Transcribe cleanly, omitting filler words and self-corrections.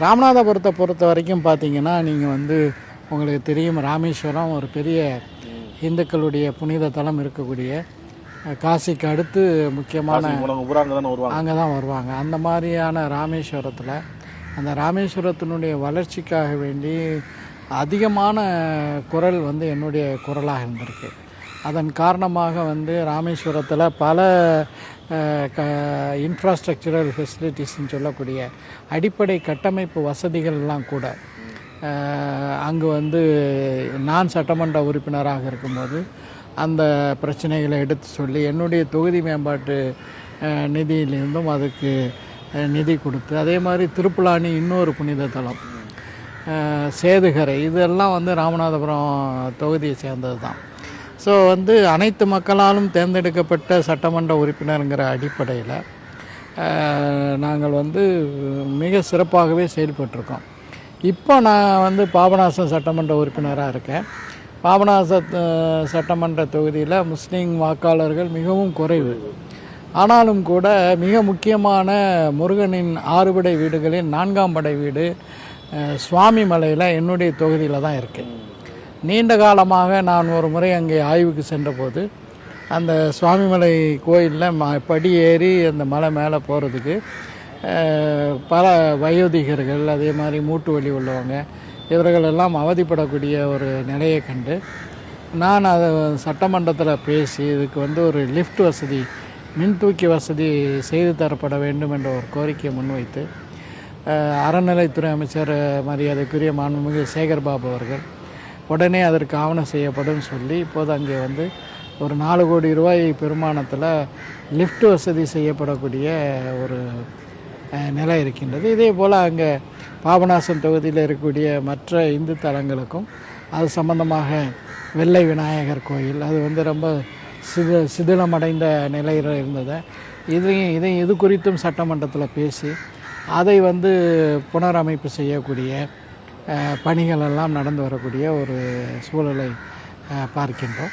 ராமநாதபுரத்தை பொறுத்த வரைக்கும் பார்த்தீங்கன்னா, நீங்கள் வந்து உங்களுக்கு தெரியும், ராமேஸ்வரம் ஒரு பெரிய இந்துக்களுடைய புனித தலம் இருக்கக்கூடிய, காசிக்கு அடுத்து முக்கியமான அங்கே தான் வருவாங்க. அந்த மாதிரியான ராமேஸ்வரத்தில் அந்த ராமேஸ்வரத்தினுடைய வளர்ச்சிக்காக வேண்டி அதிகமான குரல் வந்து என்னுடைய குரலாக இருந்திருக்கு. அதன் காரணமாக வந்து ராமேஸ்வரத்தில் பல இன்ஃப்ராஸ்ட்ரக்சரல் ஃபெசிலிட்டிஸ்ன்னு சொல்லக்கூடிய அடிப்படை கட்டமைப்பு வசதிகள்லாம் கூட அங்கு வந்து நான் சட்டமன்ற உறுப்பினராக இருக்கும்போது அந்த பிரச்சனைகளை எடுத்து சொல்லி என்னுடைய தொகுதி மேம்பாட்டு நிதியிலிருந்தும் அதுக்கு நிதி கொடுத்து, அதே மாதிரி திருப்புலானி இன்னொரு புனித தலம், சேதுகரை, இதெல்லாம் வந்து ராமநாதபுரம் தொகுதியை சேர்ந்தது தான். ஸோ வந்து அனைத்து மக்களாலும் தேர்ந்தெடுக்கப்பட்ட சட்டமன்ற உறுப்பினருங்கிற அடிப்படையில் நாங்கள் வந்து மிக சிறப்பாகவே செயல்பட்டிருக்கோம். இப்போ நான் வந்து பாபநாசம் சட்டமன்ற உறுப்பினராக இருக்கேன். பாபநாசம் சட்டமன்ற தொகுதியில் முஸ்லீம் வாக்காளர்கள் மிகவும் குறைவு. ஆனாலும் கூட மிக முக்கியமான முருகனின் 6 படை வீடுகளில் 4ஆம் படை வீடு சுவாமி மலையில் என்னுடைய தொகுதியில் தான் இருக்குது. நீண்ட காலமாக நான் ஒரு முறை அங்கே ஆய்வுக்கு சென்றபோது அந்த சுவாமிமலை கோயிலில் படி ஏறி அந்த மலை மேலே போகிறதுக்கு பல வயோதிகர்கள், அதே மாதிரி மூட்டு வலி உள்ளவங்க, இவர்களெல்லாம் அவதிப்படக்கூடிய ஒரு நிலையை கண்டு நான் அதை சட்டமன்றத்தில் பேசி இதுக்கு வந்து ஒரு லிஃப்ட் வசதி, மின் தூக்கி வசதி செய்து தரப்பட வேண்டும் என்ற ஒரு கோரிக்கையை முன்வைத்து அறநிலைத்துறை அமைச்சர் மரியாதைக்குரிய மாண்புமிகு சேகர் பாபு அவர்கள் உடனே அதற்கு ஆவணம் செய்யப்படும் சொல்லி இப்போது அங்கே வந்து ஒரு 4 கோடி ரூபாய் பெருமானத்தில் லிஃப்ட் வசதி செய்யப்படக்கூடிய ஒரு நிலை இருக்கின்றது. இதே போல் அங்கே பாபநாசம் தொகுதியில் இருக்கக்கூடிய மற்ற இந்து தலங்களுக்கும் அது சம்பந்தமாக வெள்ளை விநாயகர் கோயில், அது வந்து ரொம்ப சிதிலமடைந்த நிலையில் இருந்தது. இது குறித்தும் சட்டமன்றத்தில் பேசி அதை வந்து புனரமைப்பு செய்யக்கூடிய பணிகள் எல்லாம் நடந்து வரக்கூடிய ஒரு சூழலை பார்க்கின்றோம்.